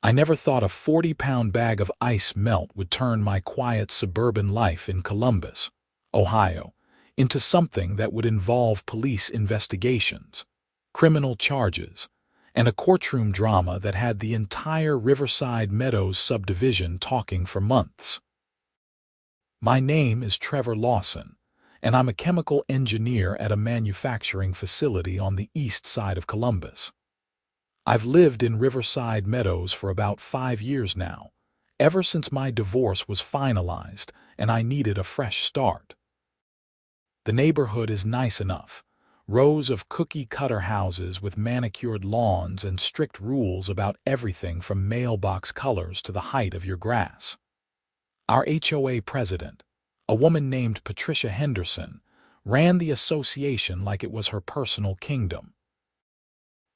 I never thought a 40-pound bag of ice melt would turn my quiet suburban life in Columbus, Ohio, into something that would involve police investigations, criminal charges, and a courtroom drama that had the entire Riverside Meadows subdivision talking for months. My name is Trevor Lawson, and I'm a chemical engineer at a manufacturing facility on the east side of Columbus. I've lived in Riverside Meadows for about 5 years now, ever since my divorce was finalized and I needed a fresh start. The neighborhood is nice enough. Rows of cookie-cutter houses with manicured lawns and strict rules about everything from mailbox colors to the height of your grass. Our HOA president, a woman named Patricia Henderson, ran the association like it was her personal kingdom.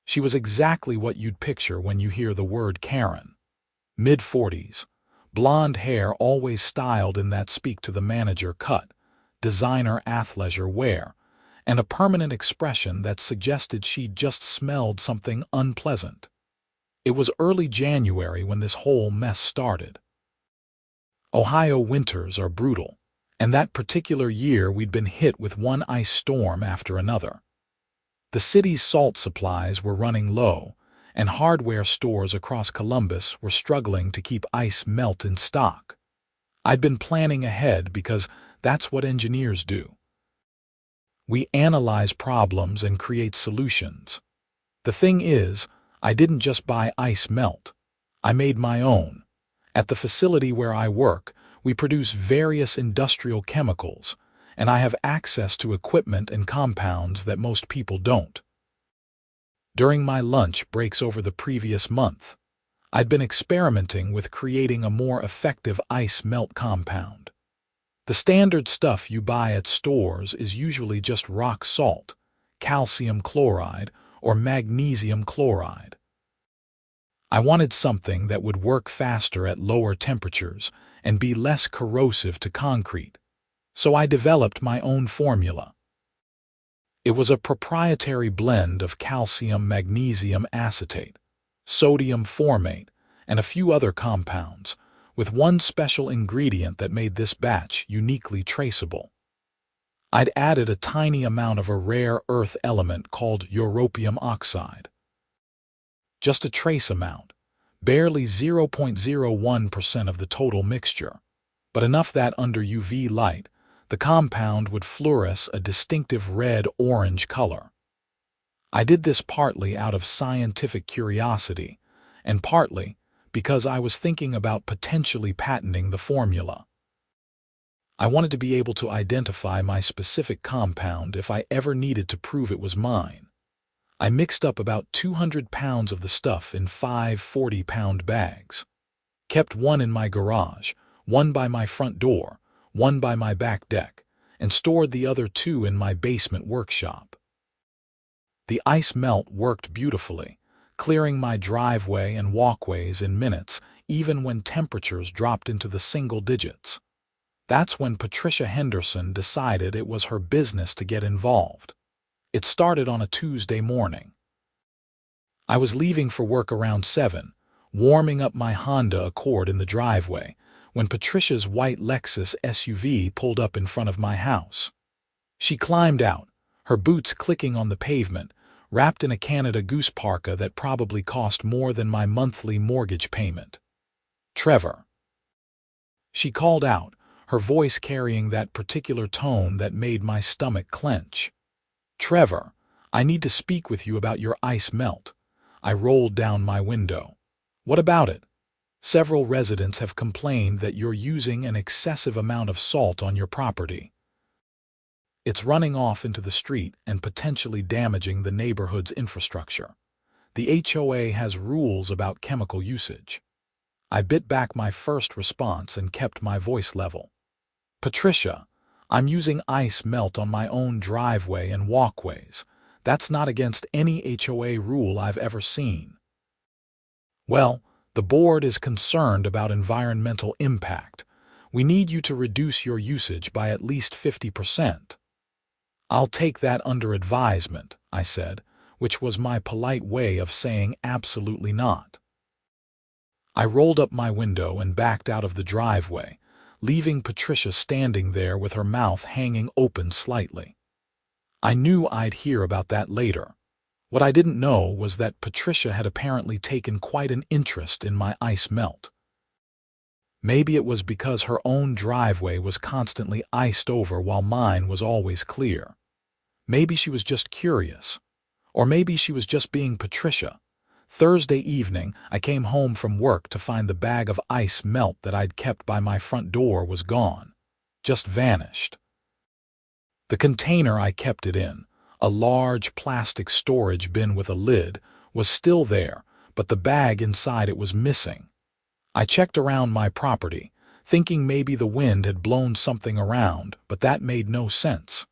She was exactly what you'd picture when you hear the word Karen. Mid-40s, blonde hair always styled in that speak-to-the-manager cut, designer athleisure wear, and a permanent expression that suggested she'd just smelled something unpleasant. It was early January when this whole mess started. Ohio winters are brutal, and that particular year we'd been hit with one ice storm after another. The city's salt supplies were running low, and hardware stores across Columbus were struggling to keep ice melt in stock. I'd been planning ahead because that's what engineers do. We analyze problems and create solutions. The thing is, I didn't just buy ice melt. I made my own. At the facility where I work, we produce various industrial chemicals, and I have access to equipment and compounds that most people don't. During my lunch breaks over the previous month, I'd been experimenting with creating a more effective ice melt compound. The standard stuff you buy at stores is usually just rock salt, calcium chloride, or magnesium chloride. I wanted something that would work faster at lower temperatures and be less corrosive to concrete, so I developed my own formula. It was a proprietary blend of calcium magnesium acetate, sodium formate, and a few other compounds, with one special ingredient that made this batch uniquely traceable. I'd added a tiny amount of a rare earth element called europium oxide. Just a trace amount, barely 0.01% of the total mixture, but enough that under UV light, the compound would fluoresce a distinctive red-orange color. I did this partly out of scientific curiosity, and partly because I was thinking about potentially patenting the formula. I wanted to be able to identify my specific compound if I ever needed to prove it was mine. I mixed up about 200 pounds of the stuff in 5 40-pound bags, kept one in my garage, one by my front door, one by my back deck, and stored the other 2 in my basement workshop. The ice melt worked beautifully, clearing my driveway and walkways in minutes, even when temperatures dropped into the single digits. That's when Patricia Henderson decided it was her business to get involved. It started on a Tuesday morning. I was leaving for work around 7, warming up my Honda Accord in the driveway, when Patricia's white Lexus SUV pulled up in front of my house. She climbed out, her boots clicking on the pavement, wrapped in a Canada Goose parka that probably cost more than my monthly mortgage payment. "Trevor." She called out, her voice carrying that particular tone that made my stomach clench. "Trevor, I need to speak with you about your ice melt." I rolled down my window. "What about it?" "Several residents have complained that you're using an excessive amount of salt on your property. It's running off into the street and potentially damaging the neighborhood's infrastructure. The HOA has rules about chemical usage." I bit back my first response and kept my voice level. "Patricia, I'm using ice melt on my own driveway and walkways. That's not against any HOA rule I've ever seen." "Well, the board is concerned about environmental impact. We need you to reduce your usage by at least 50%. "I'll take that under advisement," I said, which was my polite way of saying absolutely not. I rolled up my window and backed out of the driveway, leaving Patricia standing there with her mouth hanging open slightly. I knew I'd hear about that later. What I didn't know was that Patricia had apparently taken quite an interest in my ice melt. Maybe it was because her own driveway was constantly iced over while mine was always clear. Maybe she was just curious. Or maybe she was just being Patricia. Thursday evening, I came home from work to find the bag of ice melt that I'd kept by my front door was gone. Just vanished. The container I kept it in, a large plastic storage bin with a lid, was still there, but the bag inside it was missing. I checked around my property, thinking maybe the wind had blown something around, but that made no sense.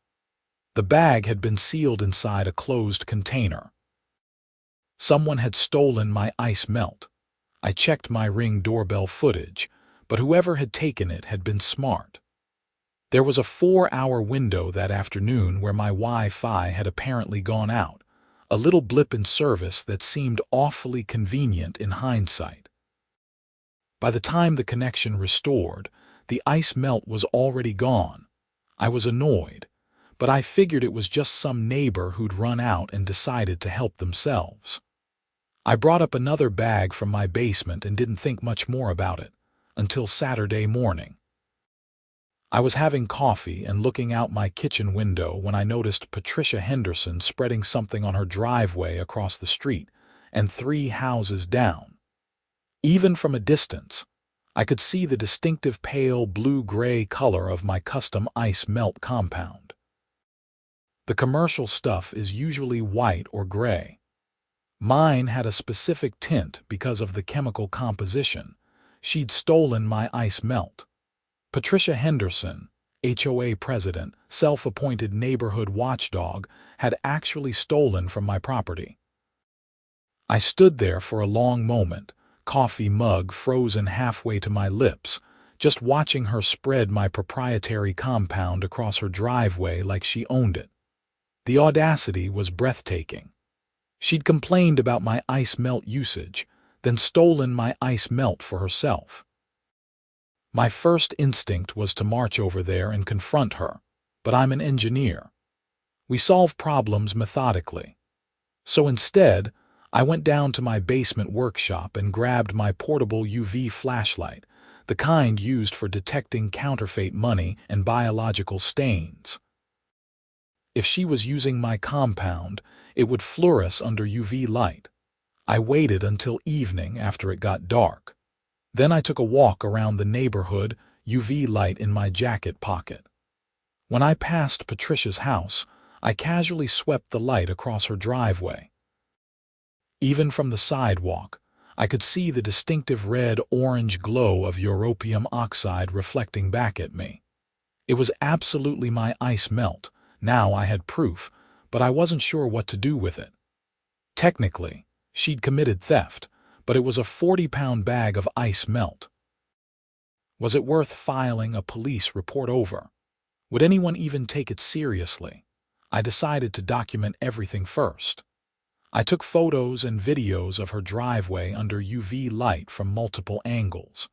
The bag had been sealed inside a closed container. Someone had stolen my ice melt. I checked my Ring doorbell footage, but whoever had taken it had been smart. There was a 4-hour window that afternoon where my Wi-Fi had apparently gone out, a little blip in service that seemed awfully convenient in hindsight. By the time the connection restored, the ice melt was already gone. I was annoyed, but I figured it was just some neighbor who'd run out and decided to help themselves. I brought up another bag from my basement and didn't think much more about it, until Saturday morning. I was having coffee and looking out my kitchen window when I noticed Patricia Henderson spreading something on her driveway across the street and 3 houses down. Even from a distance, I could see the distinctive pale blue-gray color of my custom ice melt compound. The commercial stuff is usually white or gray. Mine had a specific tint because of the chemical composition. She'd stolen my ice melt. Patricia Henderson, HOA president, self-appointed neighborhood watchdog, had actually stolen from my property. I stood there for a long moment, coffee mug frozen halfway to my lips, just watching her spread my proprietary compound across her driveway like she owned it. The audacity was breathtaking. She'd complained about my ice melt usage, then stolen my ice melt for herself. My first instinct was to march over there and confront her, but I'm an engineer. We solve problems methodically. So instead, I went down to my basement workshop and grabbed my portable UV flashlight, the kind used for detecting counterfeit money and biological stains. If she was using my compound, it would fluoresce under UV light. I waited until evening after it got dark. Then I took a walk around the neighborhood, UV light in my jacket pocket. When I passed Patricia's house, I casually swept the light across her driveway. Even from the sidewalk, I could see the distinctive red-orange glow of europium oxide reflecting back at me. It was absolutely my ice melt. Now I had proof, but I wasn't sure what to do with it. Technically, she'd committed theft, but it was a 40-pound bag of ice melt. Was it worth filing a police report over? Would anyone even take it seriously? I decided to document everything first. I took photos and videos of her driveway under UV light from multiple angles.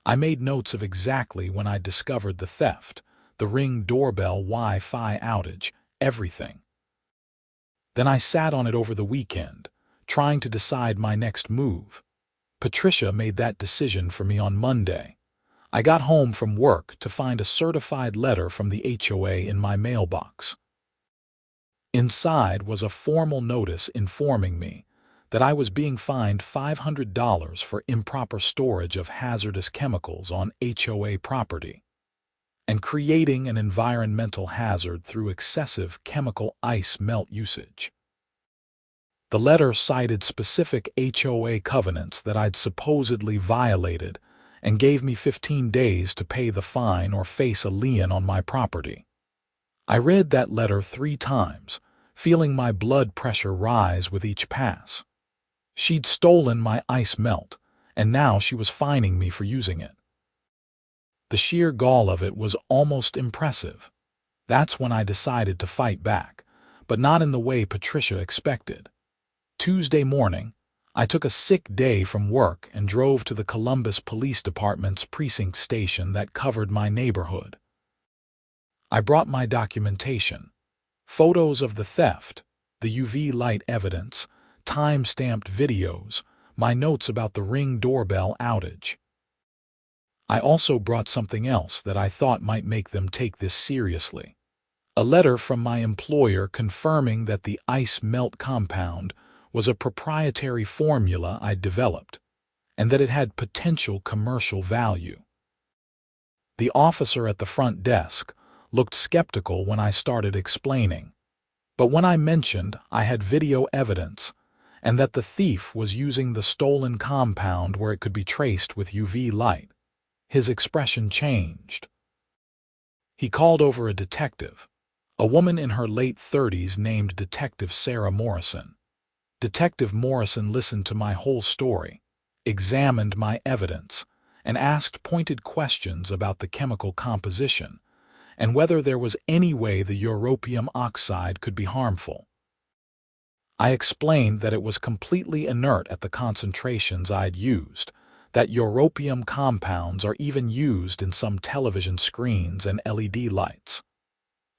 I made notes of exactly when I discovered the theft, the Ring doorbell Wi-Fi outage, everything. Then I sat on it over the weekend, trying to decide my next move. Patricia made that decision for me on Monday. I got home from work to find a certified letter from the HOA in my mailbox. Inside was a formal notice informing me that I was being fined $500 for improper storage of hazardous chemicals on HOA property and creating an environmental hazard through excessive chemical ice melt usage. The letter cited specific HOA covenants that I'd supposedly violated and gave me 15 days to pay the fine or face a lien on my property. I read that letter 3 times, feeling my blood pressure rise with each pass. She'd stolen my ice melt, and now she was fining me for using it. The sheer gall of it was almost impressive. That's when I decided to fight back, but not in the way Patricia expected. Tuesday morning, I took a sick day from work and drove to the Columbus Police Department's precinct station that covered my neighborhood. I brought my documentation, photos of the theft, the UV light evidence, time-stamped videos, my notes about the Ring doorbell outage. I also brought something else that I thought might make them take this seriously. A letter from my employer confirming that the ice melt compound was a proprietary formula I'd developed, and that it had potential commercial value. The officer at the front desk looked skeptical when I started explaining, but when I mentioned I had video evidence and that the thief was using the stolen compound where it could be traced with UV light, his expression changed. He called over a detective, a woman in her late 30s named Detective Sarah Morrison. Detective Morrison listened to my whole story, examined my evidence, and asked pointed questions about the chemical composition and whether there was any way the europium oxide could be harmful. I explained that it was completely inert at the concentrations I'd used, that europium compounds are even used in some television screens and LED lights.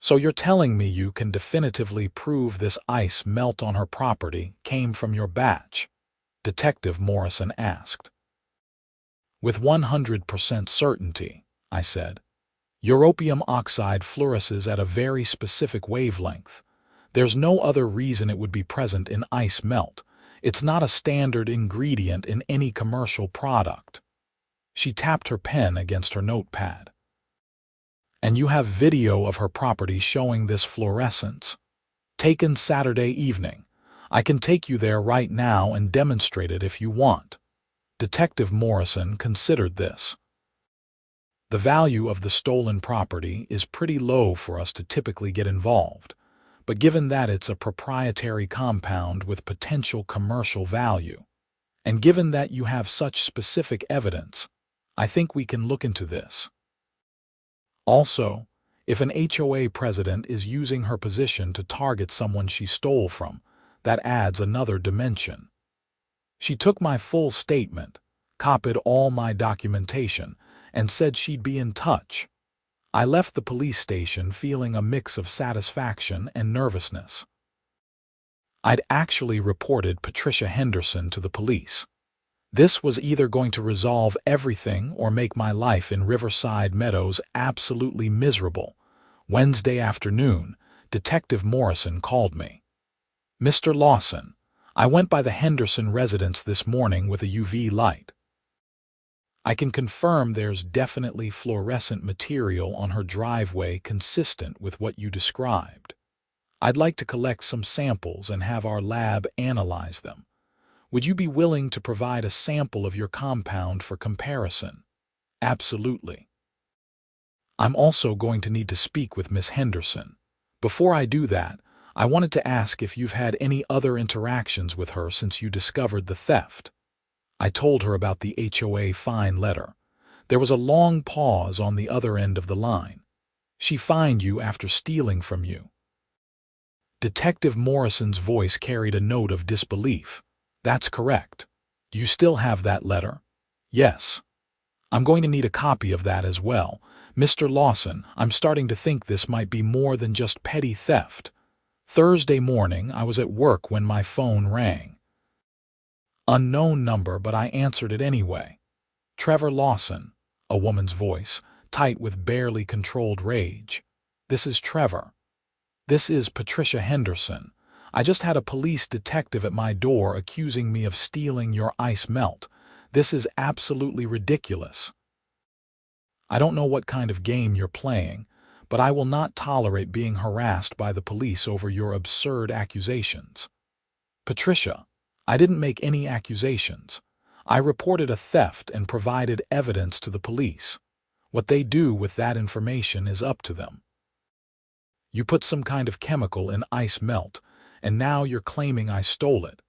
So you're telling me you can definitively prove this ice melt on her property came from your batch? Detective Morrison asked. With 100% certainty, I said. Europium oxide fluoresces at a very specific wavelength. There's no other reason it would be present in ice melt. It's not a standard ingredient in any commercial product. She tapped her pen against her notepad. And you have video of her property showing this fluorescence. Taken Saturday evening. I can take you there right now and demonstrate it if you want. Detective Morrison considered this. The value of the stolen property is pretty low for us to typically get involved, but given that it's a proprietary compound with potential commercial value, and given that you have such specific evidence, I think we can look into this. Also, if an HOA president is using her position to target someone she stole from, that adds another dimension. She took my full statement, copied all my documentation, and said she'd be in touch. I left the police station feeling a mix of satisfaction and nervousness. I'd actually reported Patricia Henderson to the police. This was either going to resolve everything or make my life in Riverside Meadows absolutely miserable. Wednesday afternoon, Detective Morrison called me. Mr. Lawson, I went by the Henderson residence this morning with a UV light. I can confirm there's definitely fluorescent material on her driveway consistent with what you described. I'd like to collect some samples and have our lab analyze them. Would you be willing to provide a sample of your compound for comparison? Absolutely. I'm also going to need to speak with Miss Henderson. Before I do that, I wanted to ask if you've had any other interactions with her since you discovered the theft. I told her about the HOA fine letter. There was a long pause on the other end of the line. She fined you after stealing from you. Detective Morrison's voice carried a note of disbelief. That's correct. You still have that letter? Yes. I'm going to need a copy of that as well. Mr. Lawson, I'm starting to think this might be more than just petty theft. Thursday morning, I was at work when my phone rang. Unknown number, but I answered it anyway. Trevor Lawson, a woman's voice, tight with barely controlled rage. This is Trevor. This is Patricia Henderson. I just had a police detective at my door accusing me of stealing your ice melt. This is absolutely ridiculous. I don't know what kind of game you're playing, but I will not tolerate being harassed by the police over your absurd accusations. Patricia, I didn't make any accusations. I reported a theft and provided evidence to the police. What they do with that information is up to them. You put some kind of chemical in ice melt, and now you're claiming I stole it.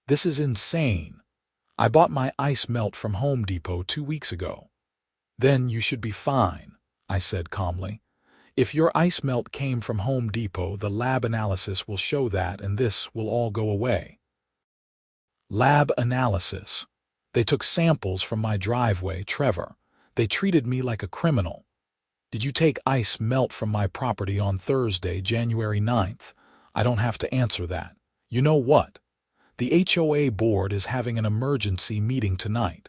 This is insane. I bought my ice melt from Home Depot 2 weeks ago. Then you should be fine, I said calmly. If your ice melt came from Home Depot, the lab analysis will show that, and this will all go away. Lab analysis. They took samples from my driveway, Trevor. They treated me like a criminal. Did you take ice melt from my property on Thursday, January 9th? I don't have to answer that. You know what? The HOA board is having an emergency meeting tonight.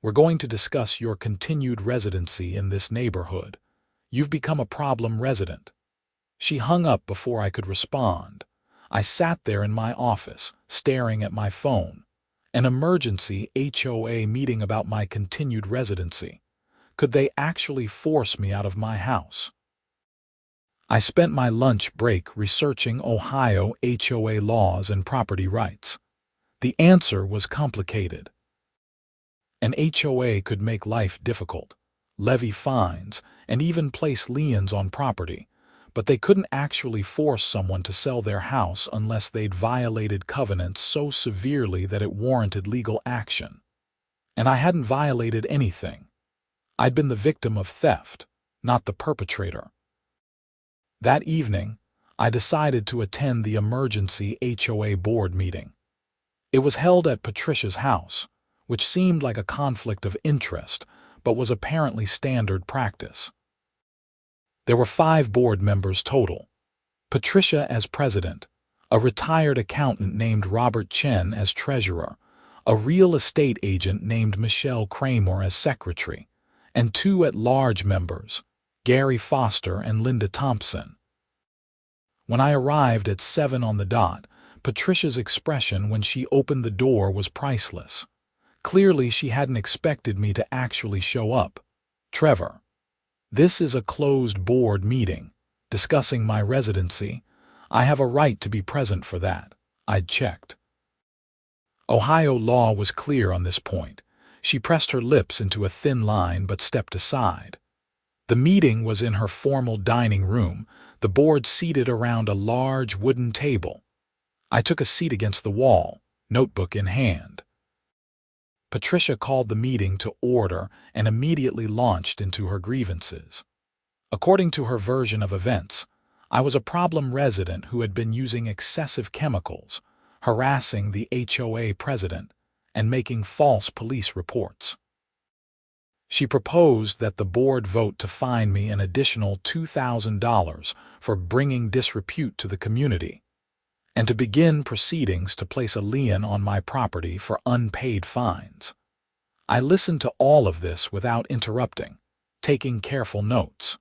We're going to discuss your continued residency in this neighborhood. You've become a problem resident. She hung up before I could respond. I sat there in my office, staring at my phone. An emergency HOA meeting about my continued residency. Could they actually force me out of my house? I spent my lunch break researching Ohio HOA laws and property rights. The answer was complicated. An HOA could make life difficult, levy fines, and even place liens on property, but they couldn't actually force someone to sell their house unless they'd violated covenants so severely that it warranted legal action. And I hadn't violated anything. I'd been the victim of theft, not the perpetrator. That evening, I decided to attend the emergency HOA board meeting. It was held at Patricia's house, which seemed like a conflict of interest, but was apparently standard practice. There were 5 board members total. Patricia as president, a retired accountant named Robert Chen as treasurer, a real estate agent named Michelle Kramer as secretary, and 2 at-large members, Gary Foster and Linda Thompson. When I arrived at 7 on the dot, Patricia's expression when she opened the door was priceless. Clearly, she hadn't expected me to actually show up. Trevor, this is a closed board meeting, discussing my residency. I have a right to be present for that. I'd checked. Ohio law was clear on this point. She pressed her lips into a thin line but stepped aside. The meeting was in her formal dining room, the board seated around a large wooden table. I took a seat against the wall, notebook in hand. Patricia called the meeting to order and immediately launched into her grievances. According to her version of events, I was a problem resident who had been using excessive chemicals, harassing the HOA president, and making false police reports. She proposed that the board vote to fine me an additional $2,000 for bringing disrepute to the community, and to begin proceedings to place a lien on my property for unpaid fines. I listened to all of this without interrupting, taking careful notes.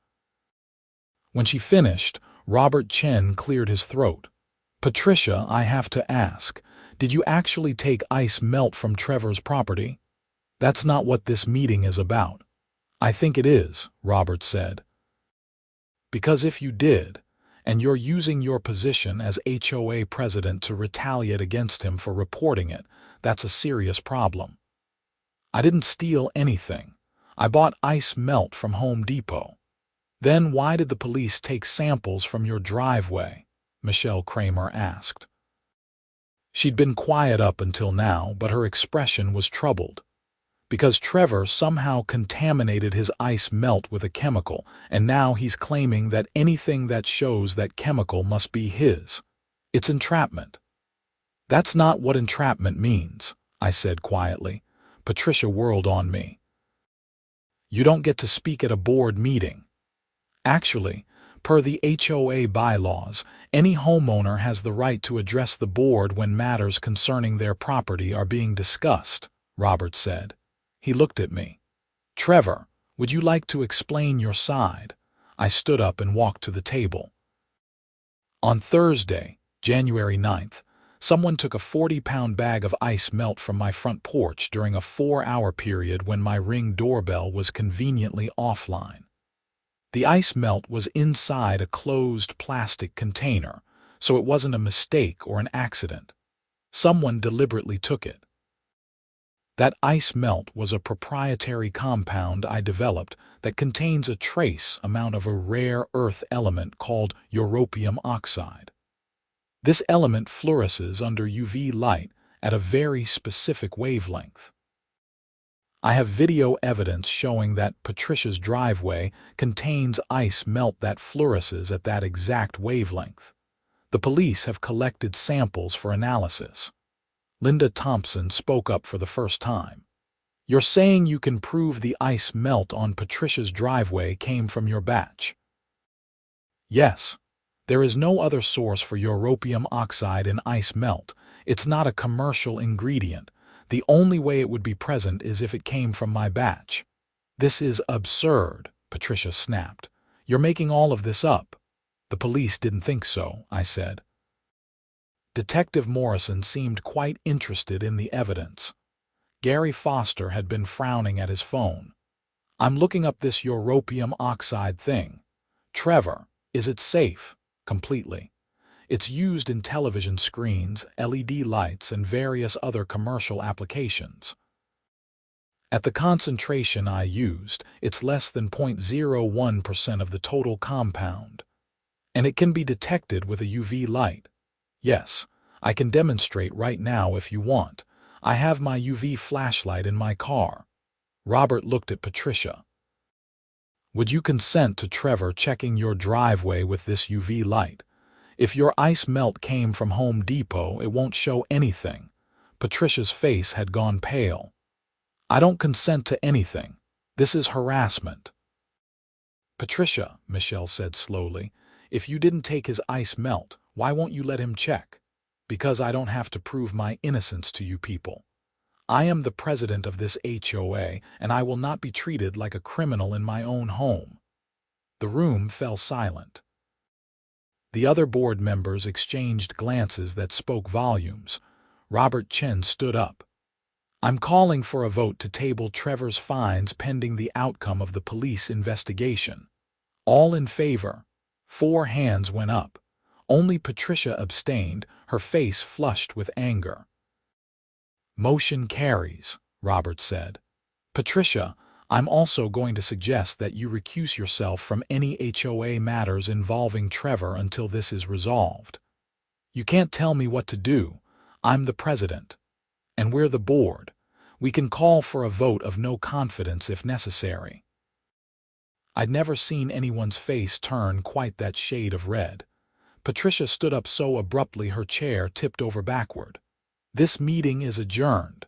When she finished, Robert Chen cleared his throat. Patricia, I have to ask, did you actually take ice melt from Trevor's property? That's not what this meeting is about. I think it is, Robert said. Because if you did, and you're using your position as HOA president to retaliate against him for reporting it, that's a serious problem. I didn't steal anything. I bought ice melt from Home Depot. Then why did the police take samples from your driveway? Michelle Kramer asked. She'd been quiet up until now, but her expression was troubled. Because Trevor somehow contaminated his ice melt with a chemical, and now he's claiming that anything that shows that chemical must be his. It's entrapment. That's not what entrapment means, I said quietly. Patricia whirled on me. You don't get to speak at a board meeting. Actually, per the HOA bylaws, any homeowner has the right to address the board when matters concerning their property are being discussed, Robert said. He looked at me. Trevor, would you like to explain your side? I stood up and walked to the table. On Thursday, January 9th, someone took a 40-pound bag of ice melt from my front porch during a 4-hour period when my Ring doorbell was conveniently offline. The ice melt was inside a closed plastic container, so it wasn't a mistake or an accident. Someone deliberately took it. That ice melt was a proprietary compound I developed that contains a trace amount of a rare earth element called europium oxide. This element fluoresces under UV light at a very specific wavelength. I have video evidence showing that Patricia's driveway contains ice melt that fluoresces at that exact wavelength. The police have collected samples for analysis. Linda Thompson spoke up for the first time. You're saying you can prove the ice melt on Patricia's driveway came from your batch? Yes. There is no other source for europium oxide in ice melt. It's not a commercial ingredient. The only way it would be present is if it came from my batch. This is absurd, Patricia snapped. You're making all of this up. The police didn't think so, I said. Detective Morrison seemed quite interested in the evidence. Gary Foster had been frowning at his phone. I'm looking up this europium oxide thing. Trevor, is it safe? Completely. It's used in television screens, LED lights, and various other commercial applications. At the concentration I used, it's less than 0.01% of the total compound. And it can be detected with a UV light. Yes, I can demonstrate right now if you want. I have my UV flashlight in my car. Robert looked at Patricia. Would you consent to Trevor checking your driveway with this UV light? If your ice melt came from Home Depot, it won't show anything. Patricia's face had gone pale. I don't consent to anything. This is harassment. Patricia, Michelle said slowly, if you didn't take his ice melt, why won't you let him check? Because I don't have to prove my innocence to you people. I am the president of this HOA, and I will not be treated like a criminal in my own home. The room fell silent. The other board members exchanged glances that spoke volumes. Robert Chen stood up. I'm calling for a vote to table Trevor's fines pending the outcome of the police investigation. All in favor. 4 hands went up. Only Patricia abstained, her face flushed with anger. Motion carries, Robert said. Patricia, I'm also going to suggest that you recuse yourself from any HOA matters involving Trevor until this is resolved. You can't tell me what to do. I'm the president. And we're the board. We can call for a vote of no confidence if necessary. I'd never seen anyone's face turn quite that shade of red. Patricia stood up so abruptly her chair tipped over backward. This meeting is adjourned.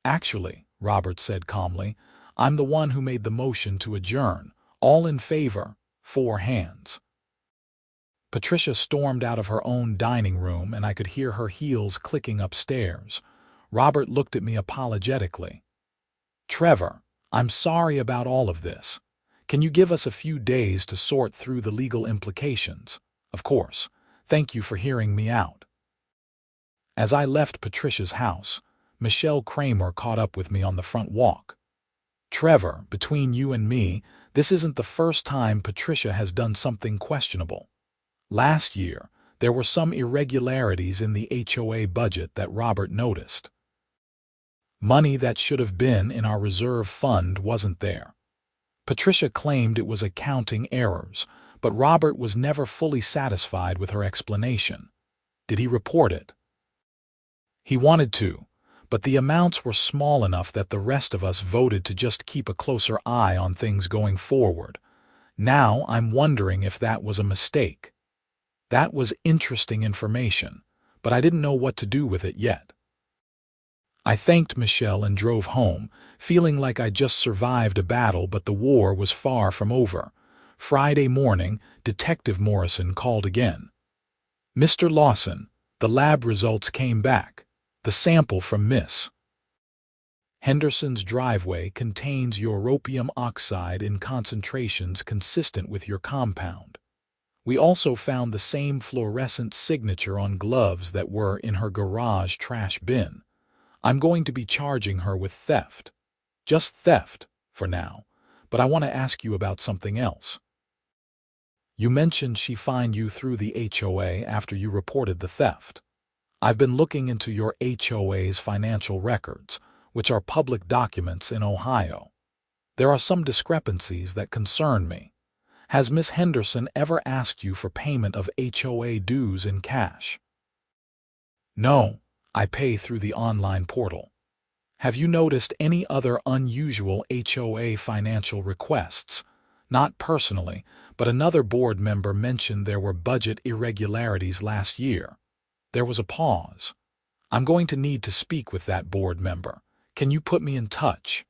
Actually, Robert said calmly, I'm the one who made the motion to adjourn. All in favor, 4 hands. Patricia stormed out of her own dining room, and I could hear her heels clicking upstairs. Robert looked at me apologetically. Trevor, I'm sorry about all of this. Can you give us a few days to sort through the legal implications? Of course. Thank you for hearing me out. As I left Patricia's house, Michelle Kramer caught up with me on the front walk. Trevor, between you and me, this isn't the first time Patricia has done something questionable. Last year, there were some irregularities in the HOA budget that Robert noticed. Money that should have been in our reserve fund wasn't there. Patricia claimed it was accounting errors, but Robert was never fully satisfied with her explanation. Did he report it? He wanted to, but the amounts were small enough that the rest of us voted to just keep a closer eye on things going forward. Now I'm wondering if that was a mistake. That was interesting information, but I didn't know what to do with it yet. I thanked Michelle and drove home, feeling like I'd just survived a battle, but the war was far from over. Friday morning, Detective Morrison called again. Mr. Lawson, the lab results came back. The sample from Miss Henderson's driveway contains europium oxide in concentrations consistent with your compound. We also found the same fluorescent signature on gloves that were in her garage trash bin. I'm going to be charging her with theft. Just theft, for now, but I want to ask you about something else. You mentioned she fined you through the HOA after you reported the theft. I've been looking into your HOA's financial records, which are public documents in Ohio. There are some discrepancies that concern me. Has Miss Henderson ever asked you for payment of HOA dues in cash? No, I pay through the online portal. Have you noticed any other unusual HOA financial requests? Not personally, but another board member mentioned there were budget irregularities last year. There was a pause. I'm going to need to speak with that board member. Can you put me in touch?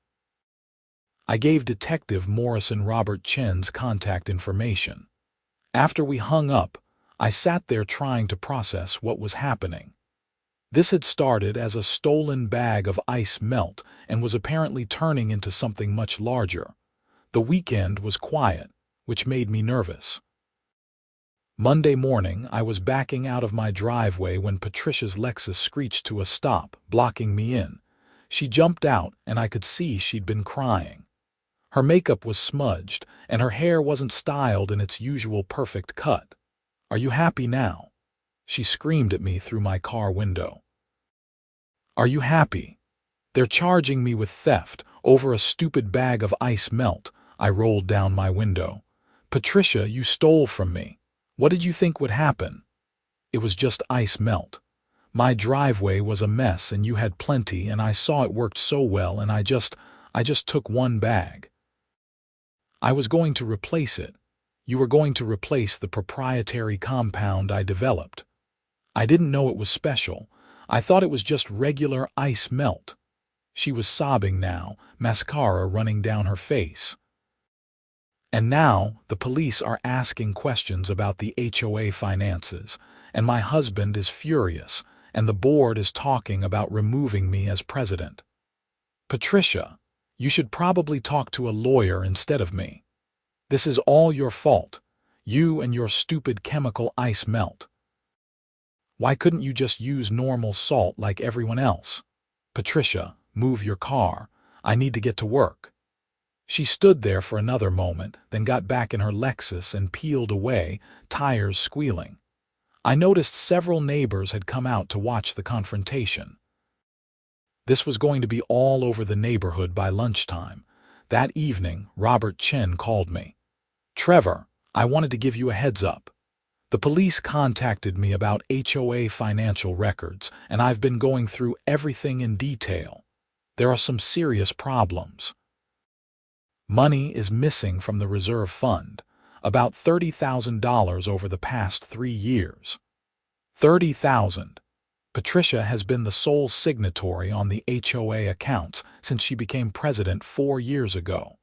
I gave Detective Morrison Robert Chen's contact information. After we hung up, I sat there trying to process what was happening. This had started as a stolen bag of ice melt and was apparently turning into something much larger. The weekend was quiet, which made me nervous. Monday morning, I was backing out of my driveway when Patricia's Lexus screeched to a stop, blocking me in. She jumped out, and I could see she'd been crying. Her makeup was smudged, and her hair wasn't styled in its usual perfect cut. "Are you happy now?" she screamed at me through my car window. "Are you happy? They're charging me with theft over a stupid bag of ice melt." I rolled down my window. "Patricia, you stole from me. What did you think would happen?" "It was just ice melt. My driveway was a mess and you had plenty, and I saw it worked so well, and I just took one bag. I was going to replace it. You were going to replace the proprietary compound I developed. I didn't know it was special. I thought it was just regular ice melt." She was sobbing now, mascara running down her face. "And now the police are asking questions about the HOA finances, and my husband is furious, and the board is talking about removing me as president. Patricia, you should probably talk to a lawyer instead of me. This is all your fault, you and your stupid chemical ice melt. Why couldn't you just use normal salt like everyone else? Patricia, move your car. I need to get to work." She stood there for another moment, then got back in her Lexus and peeled away, tires squealing. I noticed several neighbors had come out to watch the confrontation. This was going to be all over the neighborhood by lunchtime. That evening, Robert Chen called me. "Trevor, I wanted to give you a heads up. The police contacted me about HOA financial records, and I've been going through everything in detail. There are some serious problems. Money is missing from the reserve fund, about $30,000 over the past 3 years. 30,000. Patricia has been the sole signatory on the HOA accounts since she became president 4 years ago.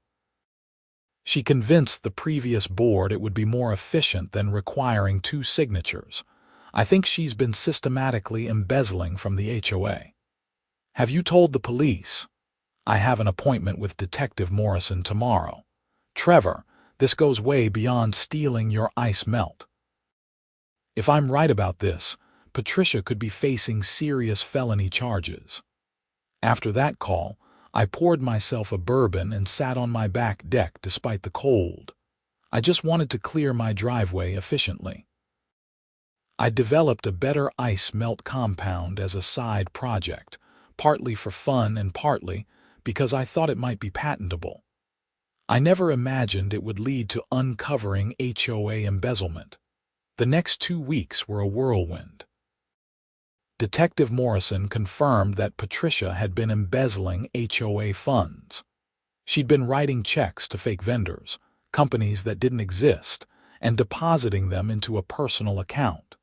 She convinced the previous board it would be more efficient than requiring 2 signatures. I think she's been systematically embezzling from the HOA. Have you told the police? I have an appointment with Detective Morrison tomorrow. Trevor, this goes way beyond stealing your ice melt. If I'm right about this, Patricia could be facing serious felony charges." After that call, I poured myself a bourbon and sat on my back deck despite the cold. I just wanted to clear my driveway efficiently. I developed a better ice melt compound as a side project, partly for fun and partly because I thought it might be patentable. I never imagined it would lead to uncovering HOA embezzlement. The next 2 weeks were a whirlwind. Detective Morrison confirmed that Patricia had been embezzling HOA funds. She'd been writing checks to fake vendors, companies that didn't exist, and depositing them into a personal account.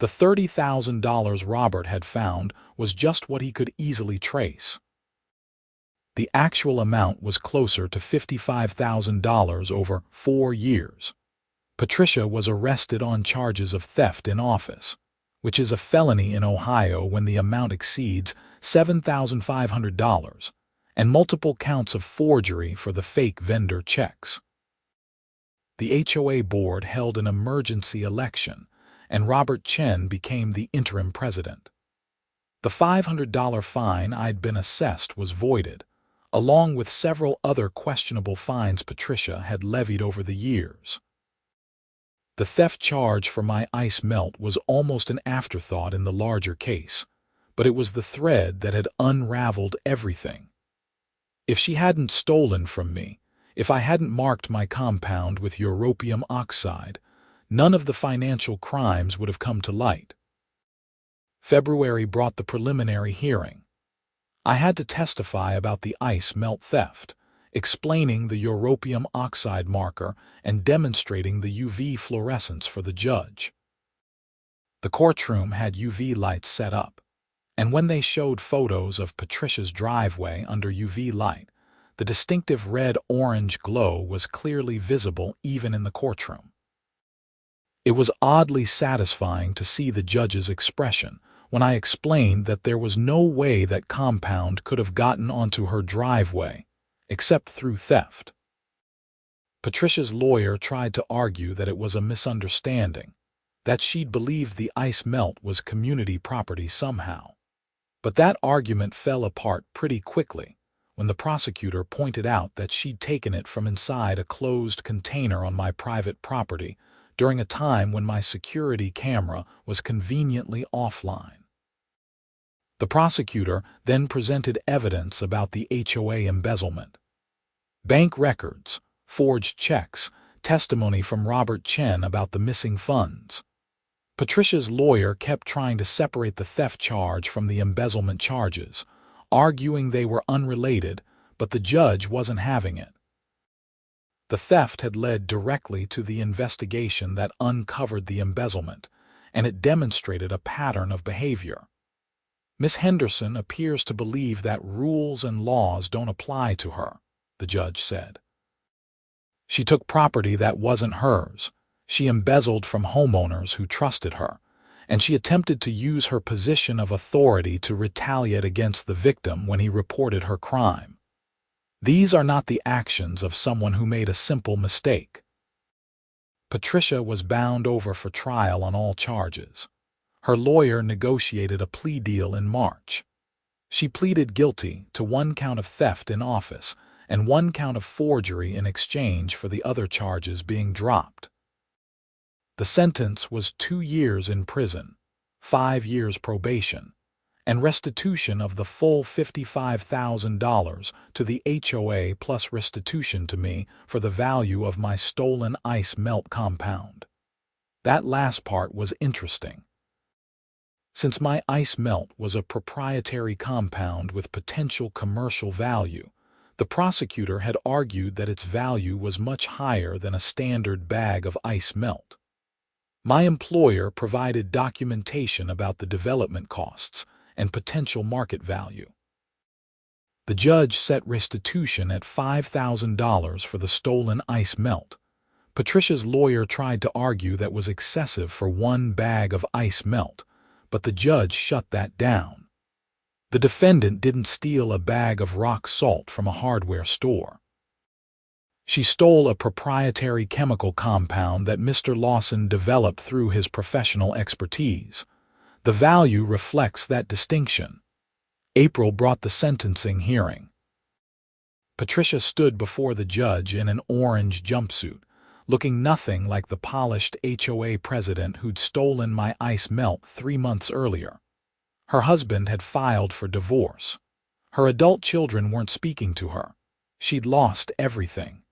The $30,000 Robert had found was just what he could easily trace. The actual amount was closer to $55,000 over 4 years. Patricia was arrested on charges of theft in office, which is a felony in Ohio when the amount exceeds $7,500, and multiple counts of forgery for the fake vendor checks. The HOA board held an emergency election, and Robert Chen became the interim president. The $500 fine I'd been assessed was voided, along with several other questionable fines Patricia had levied over the years. The theft charge for my ice melt was almost an afterthought in the larger case, but it was the thread that had unraveled everything. If she hadn't stolen from me, if I hadn't marked my compound with europium oxide, none of the financial crimes would have come to light. February brought the preliminary hearing. I had to testify about the ice melt theft, explaining the europium oxide marker and demonstrating the UV fluorescence for the judge. The courtroom had UV lights set up. And when they showed photos of Patricia's driveway under UV light, the distinctive red-orange glow was clearly visible even in the courtroom. It was oddly satisfying to see the judge's expression when I explained that there was no way that compound could have gotten onto her driveway, except through theft. Patricia's lawyer tried to argue that it was a misunderstanding, that she'd believed the ice melt was community property somehow. But that argument fell apart pretty quickly when the prosecutor pointed out that she'd taken it from inside a closed container on my private property during a time when my security camera was conveniently offline. The prosecutor then presented evidence about the HOA embezzlement. Bank records, forged checks, testimony from Robert Chen about the missing funds. Patricia's lawyer kept trying to separate the theft charge from the embezzlement charges, arguing they were unrelated, but the judge wasn't having it. The theft had led directly to the investigation that uncovered the embezzlement, and it demonstrated a pattern of behavior. Miss Henderson appears to believe that rules and laws don't apply to her, the judge said. She took property that wasn't hers, she embezzled from homeowners who trusted her, and she attempted to use her position of authority to retaliate against the victim when he reported her crime. These are not the actions of someone who made a simple mistake. Patricia was bound over for trial on all charges. Her lawyer negotiated a plea deal in March. She pleaded guilty to 1 count of theft in office and 1 count of forgery in exchange for the other charges being dropped. The sentence was 2 years in prison, 5 years probation, and restitution of the full $55,000 to the HOA plus restitution to me for the value of my stolen ice melt compound. That last part was interesting. Since my ice melt was a proprietary compound with potential commercial value, the prosecutor had argued that its value was much higher than a standard bag of ice melt. My employer provided documentation about the development costs and potential market value. The judge set restitution at $5,000 for the stolen ice melt. Patricia's lawyer tried to argue that was excessive for 1 bag of ice melt, but the judge shut that down. The defendant didn't steal a bag of rock salt from a hardware store. She stole a proprietary chemical compound that Mr. Lawson developed through his professional expertise. The value reflects that distinction. April brought the sentencing hearing. Patricia stood before the judge in an orange jumpsuit, looking nothing like the polished HOA president who'd stolen my ice melt 3 months earlier. Her husband had filed for divorce. Her adult children weren't speaking to her. She'd lost everything.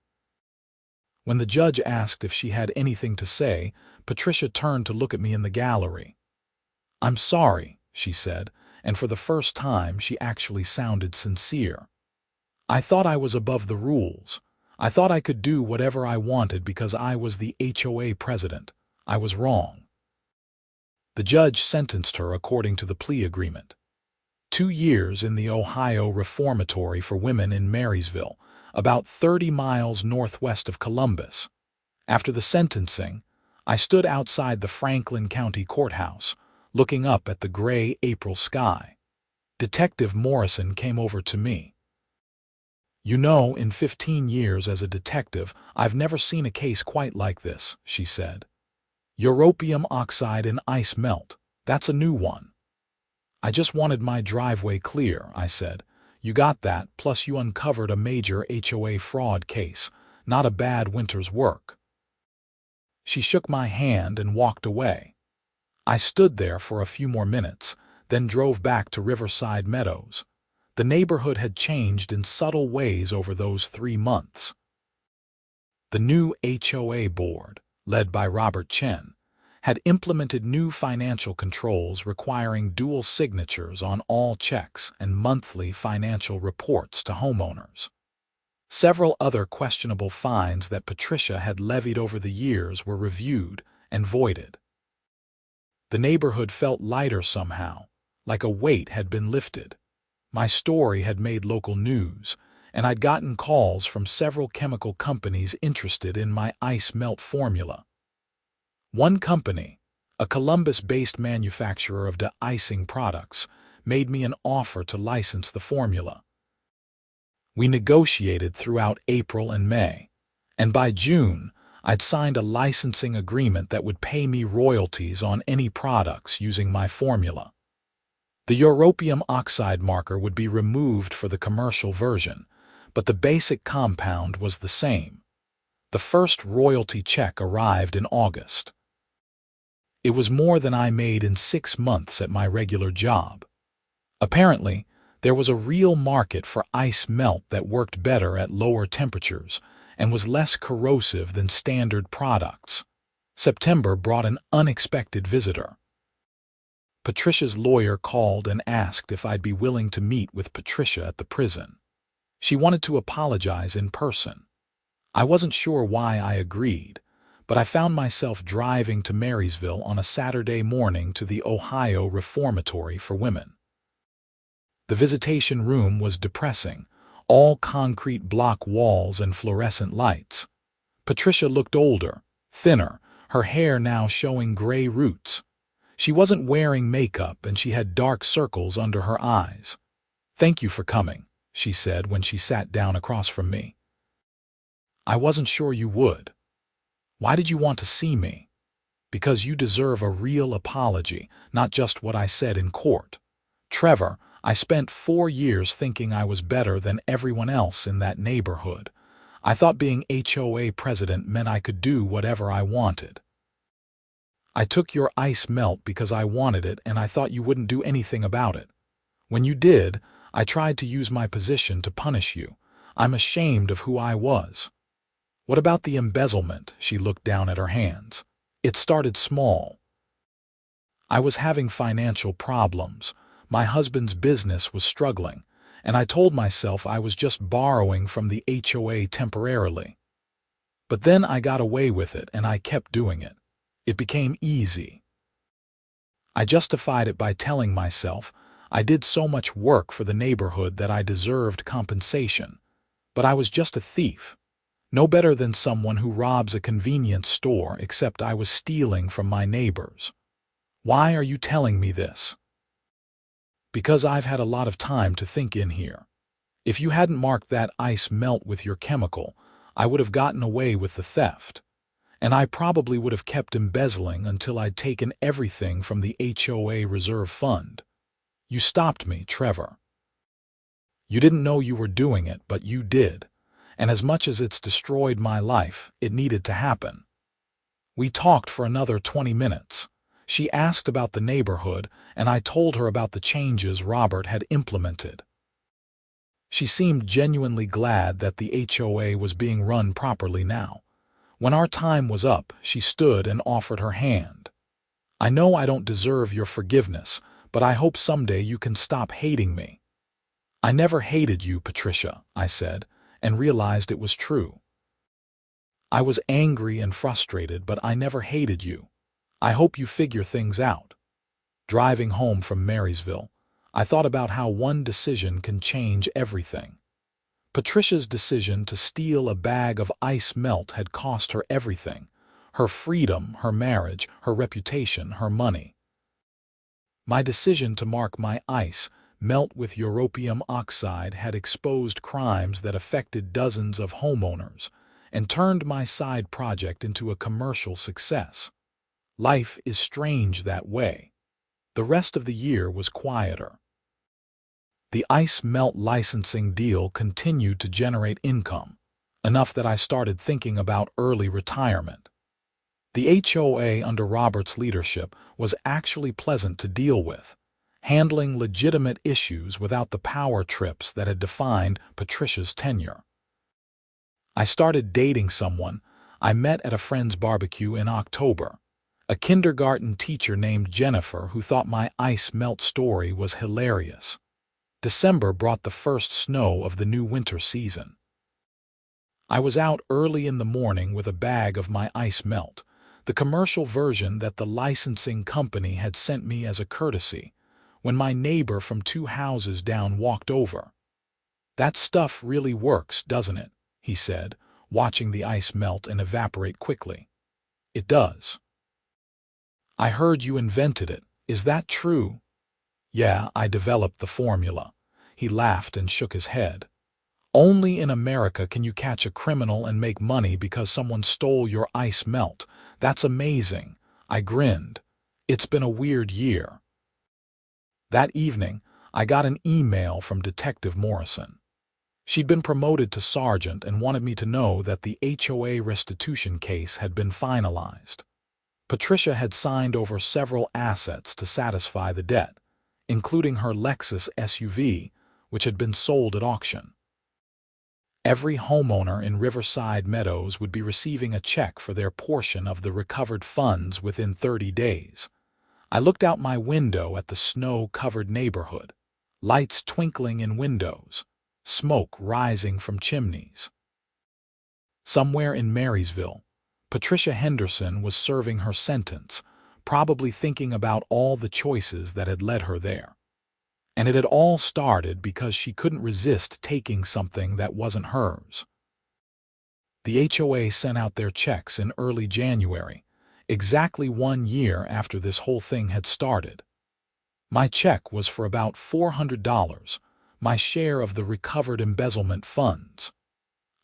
When the judge asked if she had anything to say, Patricia turned to look at me in the gallery. "I'm sorry," she said, and for the first time she actually sounded sincere. "I thought I was above the rules. I thought I could do whatever I wanted because I was the HOA president. I was wrong." The judge sentenced her according to the plea agreement. 2 years in the Ohio Reformatory for Women in Marysville, about 30 miles northwest of Columbus. After the sentencing, I stood outside the Franklin County Courthouse, looking up at the gray April sky. Detective Morrison came over to me. "You know, in 15 years as a detective, I've never seen a case quite like this," she said. "Europium oxide and ice melt, that's a new one." "I just wanted my driveway clear," I said. "You got that, plus you uncovered a major HOA fraud case, not a bad winter's work." She shook my hand and walked away. I stood there for a few more minutes, then drove back to Riverside Meadows. The neighborhood had changed in subtle ways over those 3 months. The new HOA board, led by Robert Chen, had implemented new financial controls requiring dual signatures on all checks and monthly financial reports to homeowners. Several other questionable fines that Patricia had levied over the years were reviewed and voided. The neighborhood felt lighter somehow, like a weight had been lifted. My story had made local news, and I'd gotten calls from several chemical companies interested in my ice melt formula. One company, a Columbus-based manufacturer of de-icing products, made me an offer to license the formula. We negotiated throughout April and May, and by June, I'd signed a licensing agreement that would pay me royalties on any products using my formula. The europium oxide marker would be removed for the commercial version, but the basic compound was the same. The first royalty check arrived in August. It was more than I made in 6 months at my regular job. Apparently, there was a real market for ice melt that worked better at lower temperatures and was less corrosive than standard products. September brought an unexpected visitor. Patricia's lawyer called and asked if I'd be willing to meet with Patricia at the prison. She wanted to apologize in person. I wasn't sure why I agreed, but I found myself driving to Marysville on a Saturday morning to the Ohio Reformatory for Women. The visitation room was depressing, all concrete block walls and fluorescent lights. Patricia looked older, thinner, her hair now showing gray roots. She wasn't wearing makeup and she had dark circles under her eyes. "Thank you for coming," she said when she sat down across from me. "I wasn't sure you would." "Why did you want to see me?" "Because you deserve a real apology, not just what I said in court. Trevor, I spent 4 years thinking I was better than everyone else in that neighborhood. I thought being HOA president meant I could do whatever I wanted. I took your ice melt because I wanted it and I thought you wouldn't do anything about it. When you did, I tried to use my position to punish you. I'm ashamed of who I was." "What about the embezzlement?" She looked down at her hands. "It started small. I was having financial problems. My husband's business was struggling, and I told myself I was just borrowing from the HOA temporarily. But then I got away with it and I kept doing it. It became easy. I justified it by telling myself I did so much work for the neighborhood that I deserved compensation. But I was just a thief. No better than someone who robs a convenience store, except I was stealing from my neighbors. Why are you telling me this?" "Because I've had a lot of time to think in here. If you hadn't marked that ice melt with your chemical, I would have gotten away with the theft. And I probably would have kept embezzling until I'd taken everything from the HOA reserve fund. You stopped me, Trevor. You didn't know you were doing it, but you did. And as much as it's destroyed my life, it needed to happen." We talked for another 20 minutes. She asked about the neighborhood, and I told her about the changes Robert had implemented. She seemed genuinely glad that the HOA was being run properly now. When our time was up, she stood and offered her hand. "I know I don't deserve your forgiveness, but I hope someday you can stop hating me." "I never hated you, Patricia," I said, and realized it was true. "I was angry and frustrated, but I never hated you. I hope you figure things out." Driving home from Marysville, I thought about how one decision can change everything. Patricia's decision to steal a bag of ice melt had cost her everything: her freedom, her marriage, her reputation, her money. My decision to mark my ice melt with europium oxide had exposed crimes that affected dozens of homeowners and turned my side project into a commercial success. Life is strange that way. The rest of the year was quieter. The ice melt licensing deal continued to generate income, enough that I started thinking about early retirement. The HOA under Robert's leadership was actually pleasant to deal with, handling legitimate issues without the power trips that had defined Patricia's tenure. I started dating someone I met at a friend's barbecue in October, a kindergarten teacher named Jennifer who thought my ice melt story was hilarious. December brought the first snow of the new winter season. I was out early in the morning with a bag of my ice melt, the commercial version that the licensing company had sent me as a courtesy, when my neighbor from 2 houses down walked over. "That stuff really works, doesn't it?" he said, watching the ice melt and evaporate quickly. "It does." "I heard you invented it. Is that true?" "Yeah, I developed the formula." He laughed and shook his head. "Only in America can you catch a criminal and make money because someone stole your ice melt. That's amazing." I grinned. "It's been a weird year." That evening, I got an email from Detective Morrison. She'd been promoted to sergeant and wanted me to know that the HOA restitution case had been finalized. Patricia had signed over several assets to satisfy the debt, including her Lexus SUV, which had been sold at auction. Every homeowner in Riverside Meadows would be receiving a check for their portion of the recovered funds within 30 days. I looked out my window at the snow-covered neighborhood, lights twinkling in windows, smoke rising from chimneys. Somewhere in Marysville, Patricia Henderson was serving her sentence, probably thinking about all the choices that had led her there. And it had all started because she couldn't resist taking something that wasn't hers. The HOA sent out their checks in early January, exactly 1 year after this whole thing had started. My check was for about $400, my share of the recovered embezzlement funds.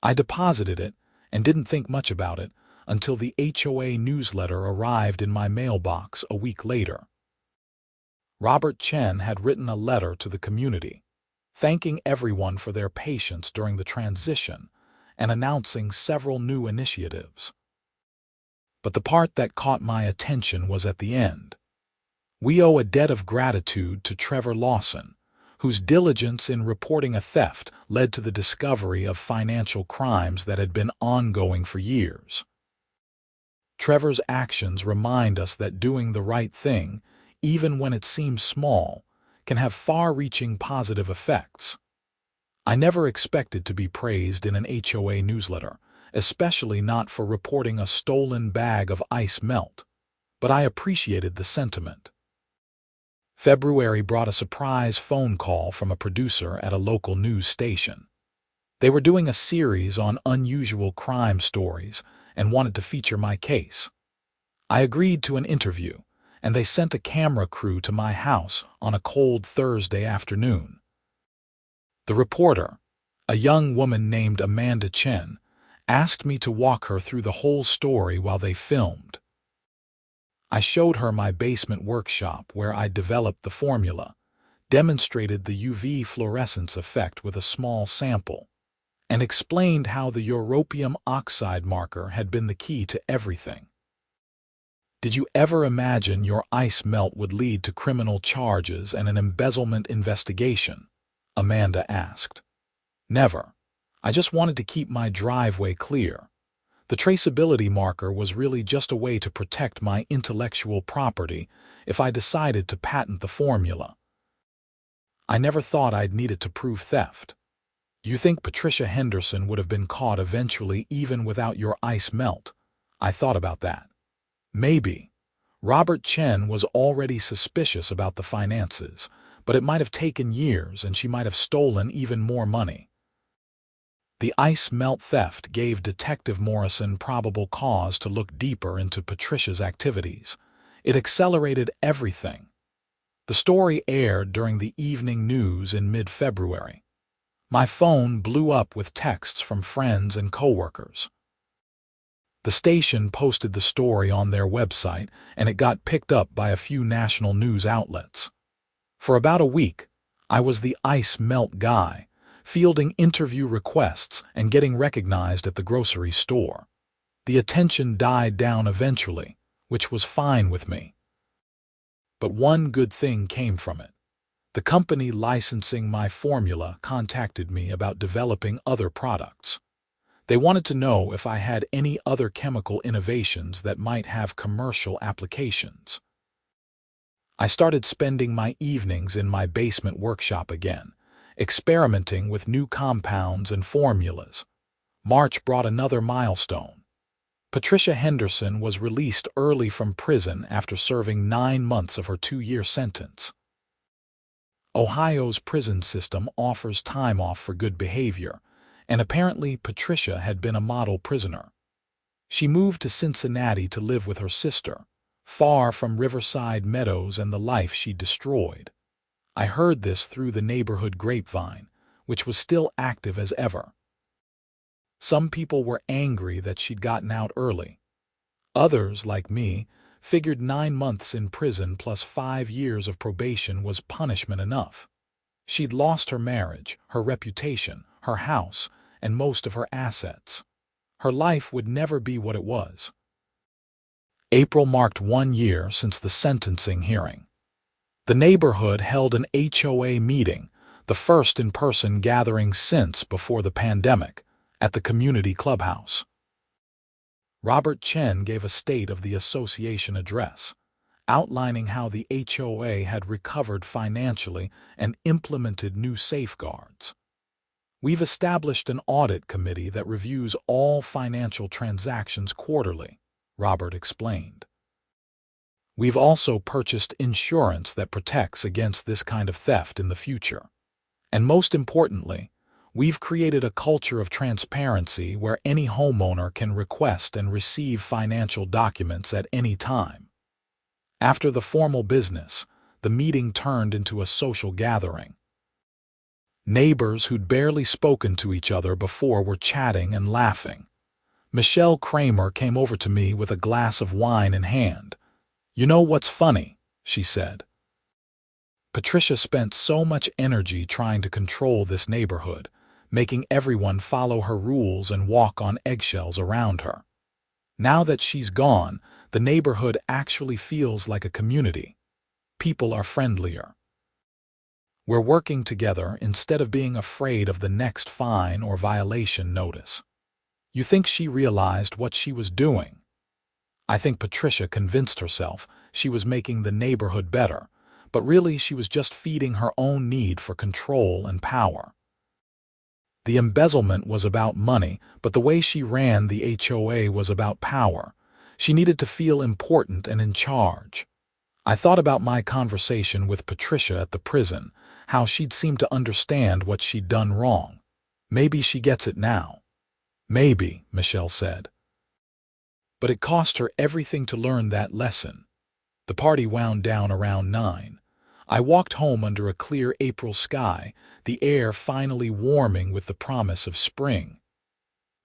I deposited it and didn't think much about it until the HOA newsletter arrived in my mailbox a week later. Robert Chen had written a letter to the community, thanking everyone for their patience during the transition and announcing several new initiatives. But the part that caught my attention was at the end. "We owe a debt of gratitude to Trevor Lawson, whose diligence in reporting a theft led to the discovery of financial crimes that had been ongoing for years." Trevor's actions remind us that doing the right thing, even when it seems small, can have far-reaching positive effects. I never expected to be praised in an HOA newsletter, especially not for reporting a stolen bag of ice melt, but I appreciated the sentiment. February brought a surprise phone call from a producer at a local news station. They were doing a series on unusual crime stories and wanted to feature my case. I agreed to an interview, and they sent a camera crew to my house on a cold Thursday afternoon. The reporter, a young woman named Amanda Chen, asked me to walk her through the whole story while they filmed. I showed her my basement workshop where I developed the formula, demonstrated the UV fluorescence effect with a small sample, and explained how the europium oxide marker had been the key to everything. "Did you ever imagine your ice melt would lead to criminal charges and an embezzlement investigation?" Amanda asked. "Never. I just wanted to keep my driveway clear. The traceability marker was really just a way to protect my intellectual property if I decided to patent the formula. I never thought I'd need it to prove theft." "You think Patricia Henderson would have been caught eventually even without your ice melt?" I thought about that. Maybe. Robert Chen was already suspicious about the finances, but it might have taken years and she might have stolen even more money. The ice melt theft gave Detective Morrison probable cause to look deeper into Patricia's activities. It accelerated everything. The story aired during the evening news in mid-February. My phone blew up with texts from friends and coworkers. The station posted the story on their website, and it got picked up by a few national news outlets. For about a week, I was the ice melt guy, fielding interview requests and getting recognized at the grocery store. The attention died down eventually, which was fine with me. But one good thing came from it. The company licensing my formula contacted me about developing other products. They wanted to know if I had any other chemical innovations that might have commercial applications. I started spending my evenings in my basement workshop again, experimenting with new compounds and formulas. March brought another milestone. Patricia Henderson was released early from prison after serving 9 months of her 2-year sentence. Ohio's prison system offers time off for good behavior, and apparently Patricia had been a model prisoner. She moved to Cincinnati to live with her sister, far from Riverside Meadows and the life she'd destroyed. I heard this through the neighborhood grapevine, which was still active as ever. Some people were angry that she'd gotten out early. Others, like me, figured 9 months in prison plus 5 years of probation was punishment enough. She'd lost her marriage, her reputation, her house, and most of her assets. Her life would never be what it was. April marked 1 year since the sentencing hearing. The neighborhood held an HOA meeting, the first in-person gathering since before the pandemic, at the community clubhouse. Robert Chen gave a State of the Association address, outlining how the HOA had recovered financially and implemented new safeguards. We've established an audit committee that reviews all financial transactions quarterly, Robert explained. We've also purchased insurance that protects against this kind of theft in the future. And most importantly, we've created a culture of transparency where any homeowner can request and receive financial documents at any time. After the formal business, the meeting turned into a social gathering. Neighbors who'd barely spoken to each other before were chatting and laughing. Michelle Kramer came over to me with a glass of wine in hand. "You know what's funny?" she said. Patricia spent so much energy trying to control this neighborhood, making everyone follow her rules and walk on eggshells around her. Now that she's gone, the neighborhood actually feels like a community. People are friendlier. We're working together instead of being afraid of the next fine or violation notice. You think she realized what she was doing? I think Patricia convinced herself she was making the neighborhood better, but really she was just feeding her own need for control and power. The embezzlement was about money, but the way she ran the HOA was about power. She needed to feel important and in charge. I thought about my conversation with Patricia at the prison, how she'd seemed to understand what she'd done wrong. Maybe she gets it now. Maybe, Michelle said. But it cost her everything to learn that lesson. The party wound down around 9. I walked home under a clear April sky, the air finally warming with the promise of spring.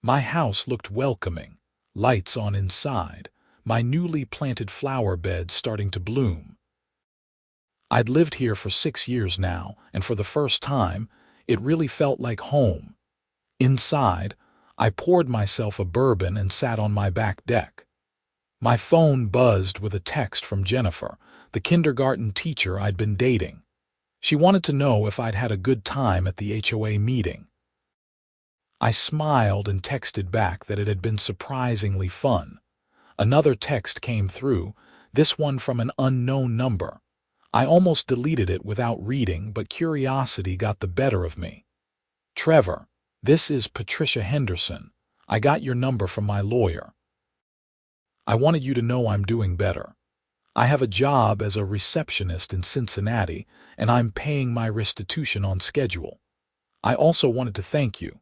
My house looked welcoming, lights on inside, my newly planted flower beds starting to bloom. I'd lived here for 6 years now, and for the first time, it really felt like home. Inside, I poured myself a bourbon and sat on my back deck. My phone buzzed with a text from Jennifer, the kindergarten teacher I'd been dating. She wanted to know if I'd had a good time at the HOA meeting. I smiled and texted back that it had been surprisingly fun. Another text came through, this one from an unknown number. I almost deleted it without reading, but curiosity got the better of me. "Trevor, this is Patricia Henderson. I got your number from my lawyer. I wanted you to know I'm doing better. I have a job as a receptionist in Cincinnati, and I'm paying my restitution on schedule. I also wanted to thank you.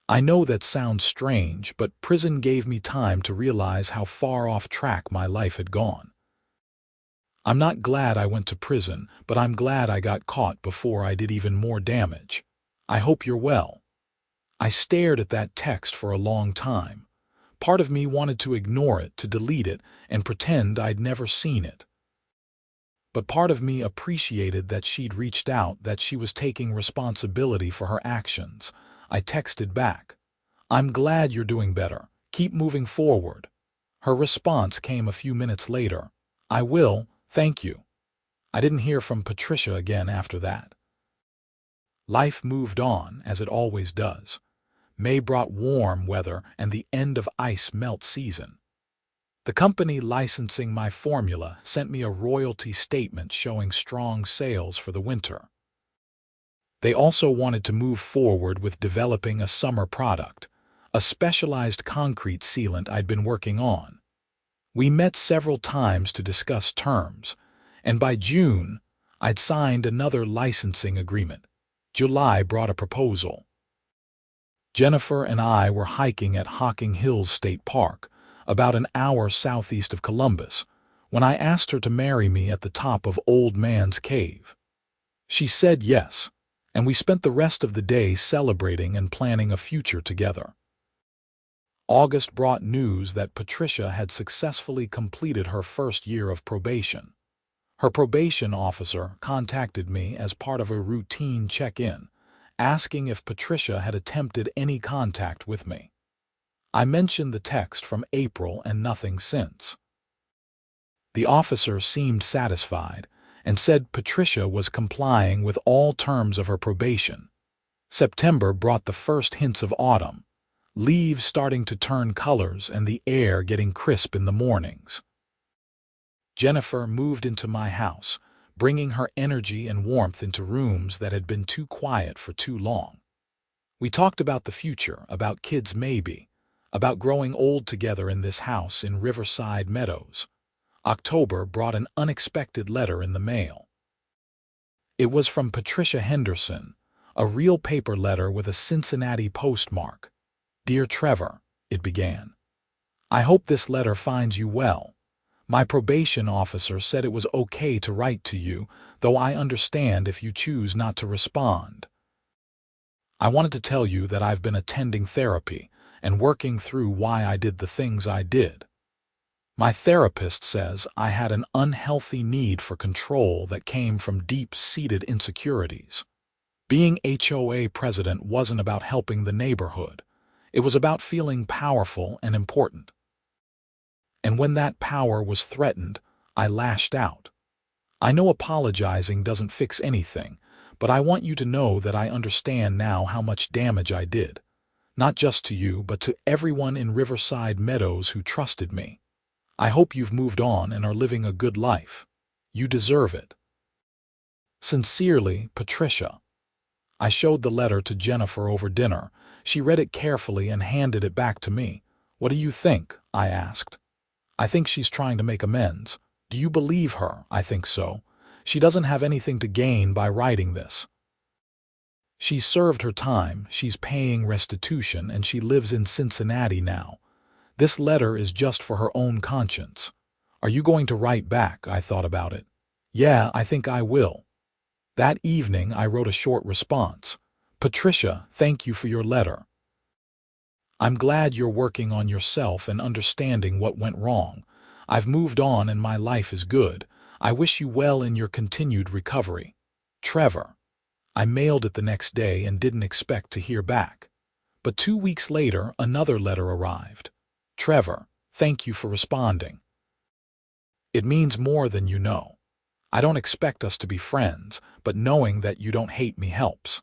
I know that sounds strange, but prison gave me time to realize how far off track my life had gone. I'm not glad I went to prison, but I'm glad I got caught before I did even more damage. I hope you're well." I stared at that text for a long time. Part of me wanted to ignore it, to delete it, and pretend I'd never seen it. But part of me appreciated that she'd reached out, that she was taking responsibility for her actions. I texted back, "I'm glad you're doing better. Keep moving forward." Her response came a few minutes later, "I will, thank you." I didn't hear from Patricia again after that. Life moved on, as it always does. May brought warm weather and the end of ice melt season. The company licensing my formula sent me a royalty statement showing strong sales for the winter. They also wanted to move forward with developing a summer product, a specialized concrete sealant I'd been working on. We met several times to discuss terms, and by June, I'd signed another licensing agreement. July brought a proposal. Jennifer and I were hiking at Hocking Hills State Park, about an hour southeast of Columbus, when I asked her to marry me at the top of Old Man's Cave. She said yes, and we spent the rest of the day celebrating and planning a future together. August brought news that Patricia had successfully completed her first year of probation. Her probation officer contacted me as part of a routine check-in, asking if Patricia had attempted any contact with me. I mentioned the text from April and nothing since. The officer seemed satisfied and said Patricia was complying with all terms of her probation. September brought the first hints of autumn, leaves starting to turn colors and the air getting crisp in the mornings. Jennifer moved into my house, bringing her energy and warmth into rooms that had been too quiet for too long. We talked about the future, about kids maybe, about growing old together in this house in Riverside Meadows. October brought an unexpected letter in the mail. It was from Patricia Henderson, a real paper letter with a Cincinnati postmark. "Dear Trevor," it began. "I hope this letter finds you well. My probation officer said it was okay to write to you, though I understand if you choose not to respond. I wanted to tell you that I've been attending therapy and working through why I did the things I did. My therapist says I had an unhealthy need for control that came from deep-seated insecurities. Being HOA president wasn't about helping the neighborhood. It was about feeling powerful and important. And when that power was threatened, I lashed out. I know apologizing doesn't fix anything, but I want you to know that I understand now how much damage I did. Not just to you, but to everyone in Riverside Meadows who trusted me. I hope you've moved on and are living a good life. You deserve it. Sincerely, Patricia." I showed the letter to Jennifer over dinner. She read it carefully and handed it back to me. "What do you think?" I asked. "I think she's trying to make amends." "Do you believe her?" "I think so. She doesn't have anything to gain by writing this. She's served her time, she's paying restitution, and she lives in Cincinnati now. This letter is just for her own conscience. Are you going to write back?" I thought about it. "Yeah, I think I will." That evening I wrote a short response. "Patricia, thank you for your letter. I'm glad you're working on yourself and understanding what went wrong. I've moved on and my life is good. I wish you well in your continued recovery. Trevor." I mailed it the next day and didn't expect to hear back. But 2 weeks later, another letter arrived. "Trevor, thank you for responding. It means more than you know. I don't expect us to be friends, but knowing that you don't hate me helps.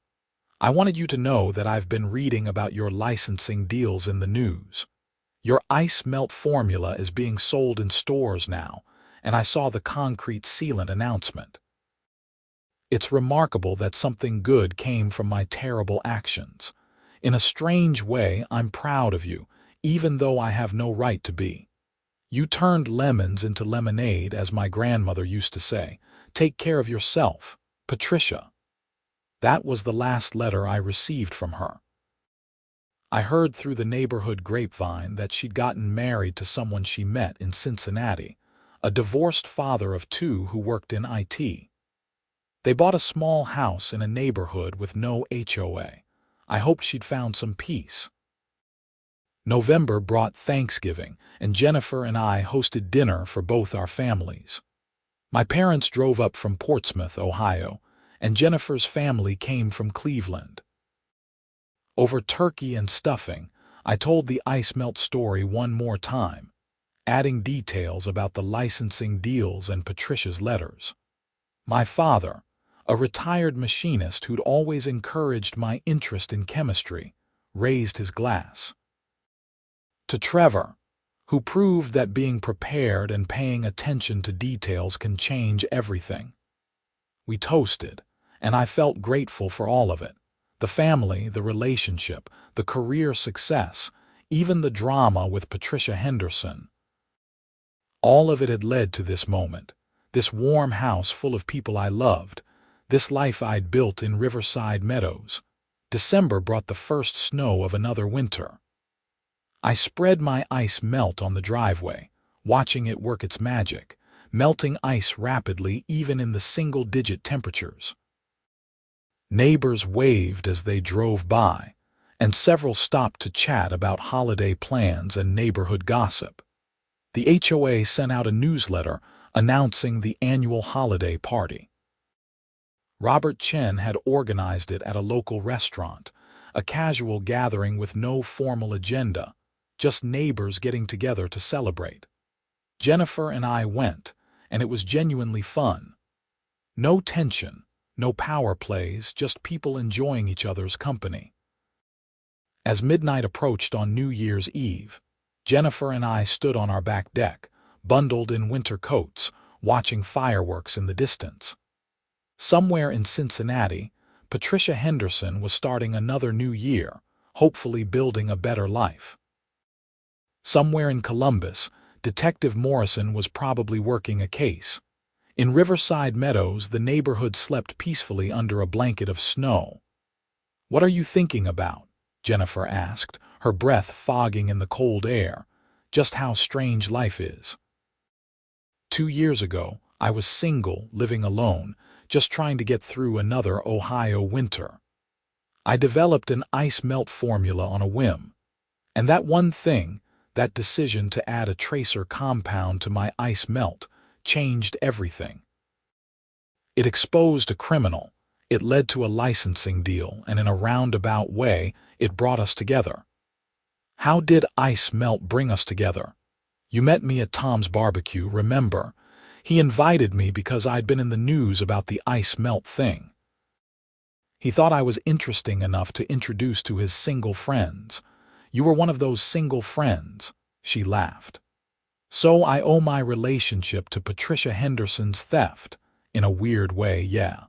I wanted you to know that I've been reading about your licensing deals in the news. Your ice melt formula is being sold in stores now, and I saw the concrete sealant announcement. It's remarkable that something good came from my terrible actions. In a strange way, I'm proud of you, even though I have no right to be. You turned lemons into lemonade, as my grandmother used to say. Take care of yourself, Patricia." That was the last letter I received from her. I heard through the neighborhood grapevine that she'd gotten married to someone she met in Cincinnati, a divorced father of 2 who worked in IT. They bought a small house in a neighborhood with no HOA. I hoped she'd found some peace. November brought Thanksgiving, and Jennifer and I hosted dinner for both our families. My parents drove up from Portsmouth, Ohio, and Jennifer's family came from Cleveland. Over turkey and stuffing, I told the ice melt story one more time, adding details about the licensing deals and Patricia's letters. My father, a retired machinist who'd always encouraged my interest in chemistry, raised his glass. To Trevor, who proved that being prepared and paying attention to details can change everything. We toasted, and I felt grateful for all of it. The family, the relationship, the career success, even the drama with Patricia Henderson. All of it had led to this moment, this warm house full of people I loved, this life I'd built in Riverside Meadows. December brought the first snow of another winter. I spread my ice melt on the driveway, watching it work its magic, melting ice rapidly even in the single-digit temperatures. Neighbors waved as they drove by, and several stopped to chat about holiday plans and neighborhood gossip. The HOA sent out a newsletter announcing the annual holiday party. Robert Chen had organized it at a local restaurant, a casual gathering with no formal agenda, just neighbors getting together to celebrate. Jennifer and I went, and it was genuinely fun. No tension, no power plays, just people enjoying each other's company. As midnight approached on New Year's Eve, Jennifer and I stood on our back deck, bundled in winter coats, watching fireworks in the distance. Somewhere in Cincinnati, Patricia Henderson was starting another new year, hopefully building a better life. Somewhere in Columbus, Detective Morrison was probably working a case. In Riverside Meadows, the neighborhood slept peacefully under a blanket of snow. "What are you thinking about?" Jennifer asked, her breath fogging in the cold air. "Just how strange life is." 2 years ago, I was single, living alone, just trying to get through another Ohio winter. I developed an ice melt formula on a whim. And that one thing, that decision to add a tracer compound to my ice melt, changed everything. It exposed a criminal, it led to a licensing deal, and in a roundabout way, it brought us together. How did ice melt bring us together? You met me at Tom's barbecue, remember? He invited me because I'd been in the news about the ice melt thing. He thought I was interesting enough to introduce to his single friends. "You were one of those single friends," she laughed. "So I owe my relationship to Patricia Henderson's theft, in a weird way, yeah.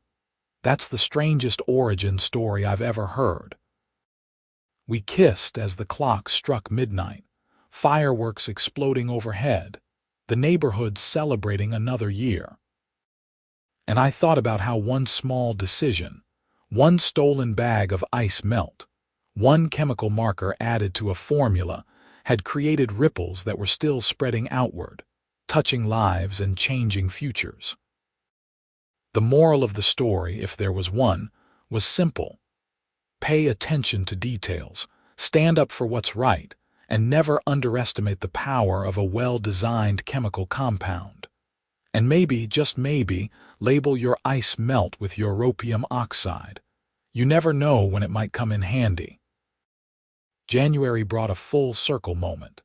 That's the strangest origin story I've ever heard." We kissed as the clock struck midnight, fireworks exploding overhead, the neighborhood celebrating another year. And I thought about how one small decision, one stolen bag of ice melt, one chemical marker added to a formula, had created ripples that were still spreading outward, touching lives and changing futures. The moral of the story, if there was one, was simple. Pay attention to details, stand up for what's right, and never underestimate the power of a well-designed chemical compound. And maybe, just maybe, label your ice melt with europium oxide. You never know when it might come in handy. January brought a full circle moment.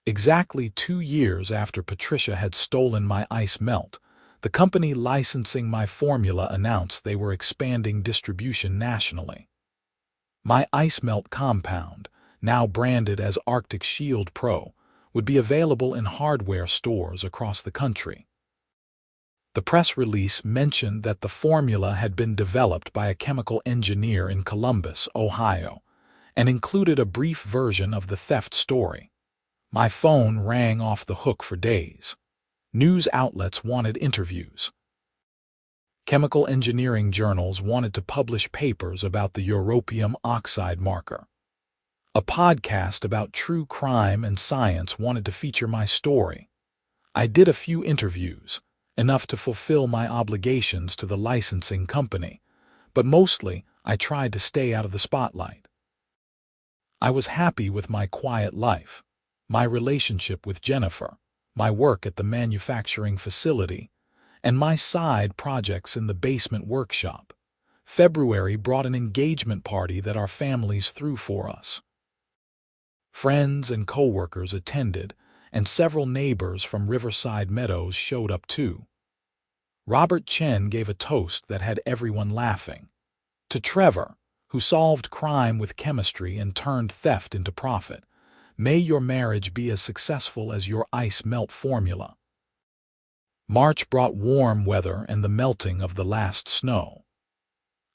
Exactly 2 years after Patricia had stolen my ice melt, the company licensing my formula announced they were expanding distribution nationally. My ice melt compound, now branded as Arctic Shield Pro, would be available in hardware stores across the country. The press release mentioned that the formula had been developed by a chemical engineer in Columbus, Ohio, and included a brief version of the theft story. My phone rang off the hook for days. News outlets wanted interviews. Chemical engineering journals wanted to publish papers about the europium oxide marker. A podcast about true crime and science wanted to feature my story. I did a few interviews, enough to fulfill my obligations to the licensing company, but mostly I tried to stay out of the spotlight. I was happy with my quiet life, my relationship with Jennifer, my work at the manufacturing facility, and my side projects in the basement workshop. February brought an engagement party that our families threw for us. Friends and co-workers attended, and several neighbors from Riverside Meadows showed up too. Robert Chen gave a toast that had everyone laughing. To Trevor, who solved crime with chemistry and turned theft into profit, may your marriage be as successful as your ice melt formula. March brought warm weather and the melting of the last snow.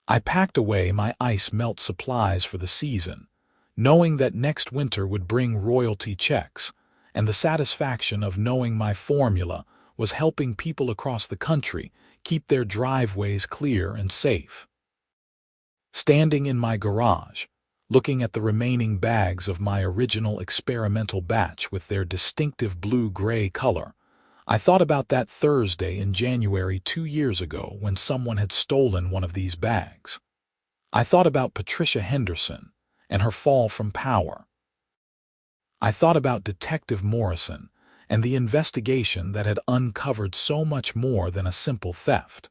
I packed away my ice melt supplies for the season, knowing that next winter would bring royalty checks and the satisfaction of knowing my formula was helping people across the country keep their driveways clear and safe. Standing in my garage, looking at the remaining bags of my original experimental batch with their distinctive blue-gray color, I thought about that Thursday in January 2 years ago when someone had stolen one of these bags. I thought about Patricia Henderson and her fall from power. I thought about Detective Morrison and the investigation that had uncovered so much more than a simple theft.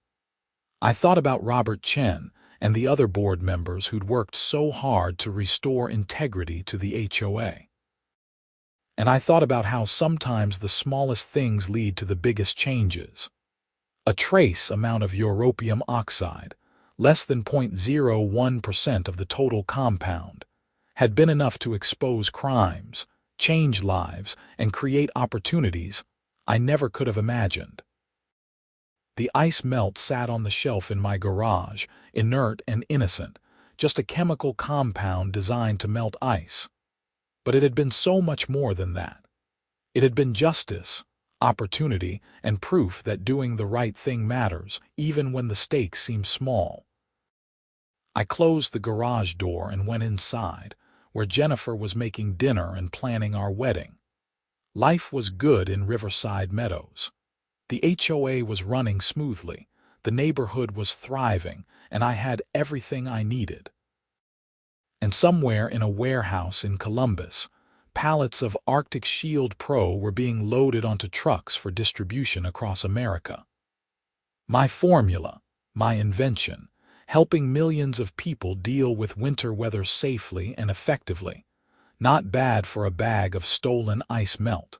I thought about Robert Chen and the other board members who'd worked so hard to restore integrity to the HOA. And I thought about how sometimes the smallest things lead to the biggest changes. A trace amount of europium oxide, less than 0.01% of the total compound, had been enough to expose crimes, change lives, and create opportunities I never could have imagined. The ice melt sat on the shelf in my garage, inert and innocent, just a chemical compound designed to melt ice. But it had been so much more than that. It had been justice, opportunity, and proof that doing the right thing matters, even when the stakes seem small. I closed the garage door and went inside, where Jennifer was making dinner and planning our wedding. Life was good in Riverside Meadows. The HOA was running smoothly, the neighborhood was thriving, and I had everything I needed. And somewhere in a warehouse in Columbus, pallets of Arctic Shield Pro were being loaded onto trucks for distribution across America. My formula, my invention, helping millions of people deal with winter weather safely and effectively. Not bad for a bag of stolen ice melt.